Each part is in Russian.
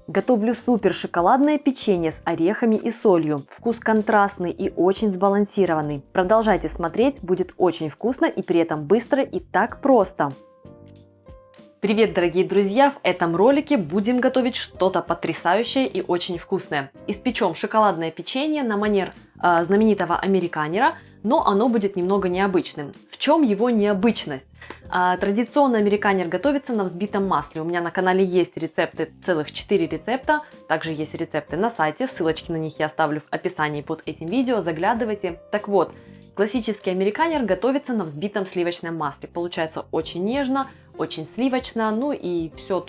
Готовлю супер шоколадное печенье с орехами и солью. Вкус контрастный и очень сбалансированный. Продолжайте смотреть, будет очень вкусно и при этом быстро и так просто. Привет, дорогие друзья! В этом ролике будем готовить что-то потрясающее и очень вкусное. Испечем шоколадное печенье на манер знаменитого американера, но оно будет немного необычным. В чем его необычность? Традиционно американер готовится на взбитом масле. У меня на канале есть рецепты, целых 4 рецепта. Также есть рецепты на сайте, ссылочки на них я оставлю в описании под этим видео, заглядывайте. Так вот, классический американер готовится на взбитом сливочном масле. Получается очень нежно, очень сливочно, ну и все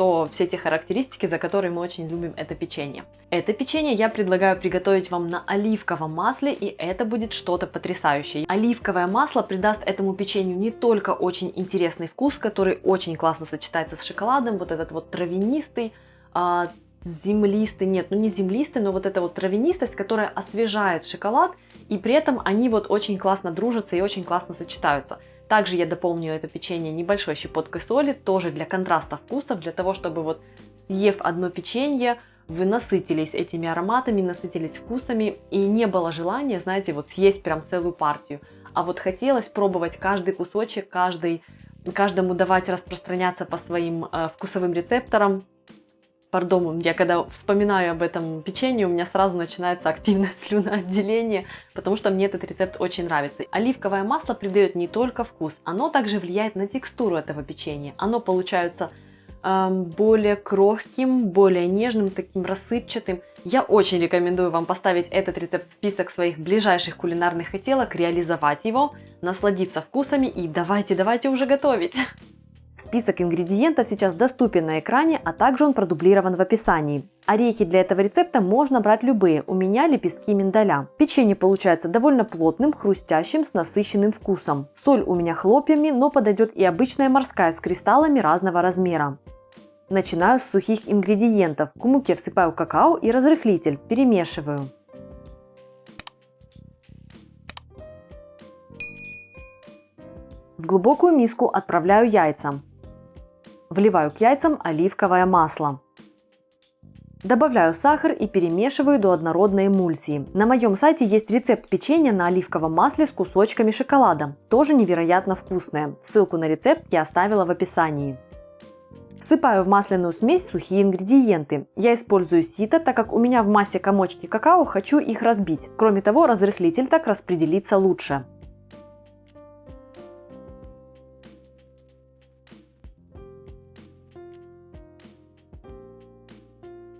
те характеристики, за которые мы очень любим это печенье. Это печенье я предлагаю приготовить вам на оливковом масле, и это будет что-то потрясающее. Оливковое масло придаст этому печенью не только очень интересный вкус, который очень классно сочетается с шоколадом, вот этот вот травянистый, землистый, нет, ну не землистый, но вот эта вот травянистость, которая освежает шоколад, и при этом они вот очень классно дружатся и очень классно сочетаются. Также я дополню это печенье небольшой щепоткой соли, тоже для контраста вкусов, для того, чтобы вот съев одно печенье, вы насытились этими ароматами, насытились вкусами, и не было желания, знаете, вот съесть прям целую партию. А вот хотелось пробовать каждый кусочек, каждому давать распространяться по своим вкусовым рецепторам. Пардон, я когда вспоминаю об этом печенье, у меня сразу начинается активное слюноотделение, потому что мне этот рецепт очень нравится. Оливковое масло придает не только вкус, оно также влияет на текстуру этого печенья. Оно получается более крохким, более нежным, таким рассыпчатым. Я очень рекомендую вам поставить этот рецепт в список своих ближайших кулинарных хотелок, реализовать его, насладиться вкусами и давайте уже готовить. Список ингредиентов сейчас доступен на экране, а также он продублирован в описании. Орехи для этого рецепта можно брать любые, у меня лепестки миндаля. Печенье получается довольно плотным, хрустящим, с насыщенным вкусом. Соль у меня хлопьями, но подойдет и обычная морская с кристаллами разного размера. Начинаю с сухих ингредиентов. К муке всыпаю какао и разрыхлитель, перемешиваю. В глубокую миску отправляю яйца. Вливаю к яйцам оливковое масло. Добавляю сахар и перемешиваю до однородной эмульсии. На моем сайте есть рецепт печенья на оливковом масле с кусочками шоколада. Тоже невероятно вкусное. Ссылку на рецепт я оставила в описании. Всыпаю в масляную смесь сухие ингредиенты. Я использую сито, так как у меня в массе комочки какао, хочу их разбить. Кроме того, разрыхлитель так распределится лучше.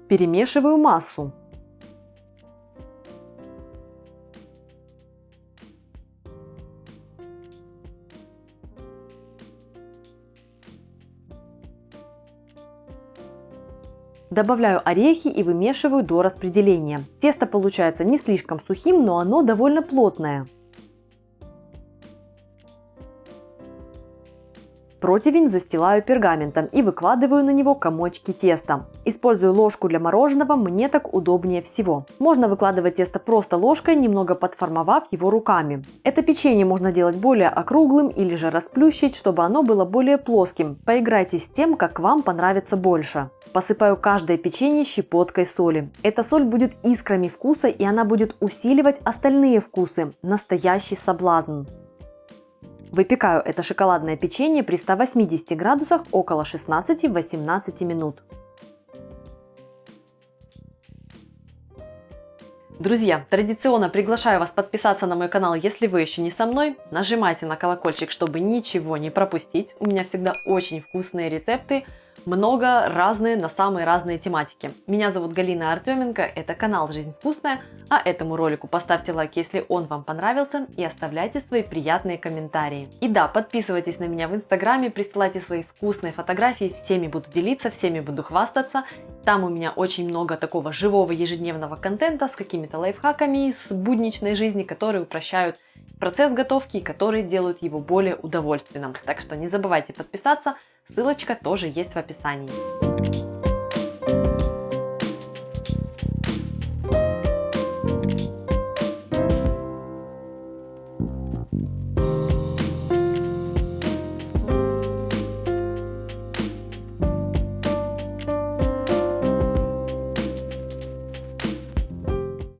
Перемешиваю массу. Добавляю орехи и вымешиваю до распределения. Тесто получается не слишком сухим, но оно довольно плотное. Противень застилаю пергаментом и выкладываю на него комочки теста. Использую ложку для мороженого, мне так удобнее всего. Можно выкладывать тесто просто ложкой, немного подформовав его руками. Это печенье можно делать более округлым или же расплющить, чтобы оно было более плоским. Поиграйте с тем, как вам понравится больше. Посыпаю каждое печенье щепоткой соли. Эта соль будет искрами вкуса, и она будет усиливать остальные вкусы. Настоящий соблазн. Выпекаю это шоколадное печенье при 180 градусах около 16-18 минут. Друзья, традиционно приглашаю вас подписаться на мой канал, если вы еще не со мной. Нажимайте на колокольчик, чтобы ничего не пропустить. У меня всегда очень вкусные рецепты, много разные на самые разные тематики. Меня зовут Галина Артеменко, это канал «Жизнь вкусная», а этому ролику поставьте лайк, если он вам понравился, и оставляйте свои приятные комментарии. И да, подписывайтесь на меня в инстаграме, присылайте свои вкусные фотографии, всеми буду делиться, всеми буду хвастаться. Там у меня очень много такого живого ежедневного контента с какими-то лайфхаками из будничной жизни, которые упрощают процесс готовки и которые делают его более удовольственным. Так что не забывайте подписаться, ссылочка тоже есть в описании.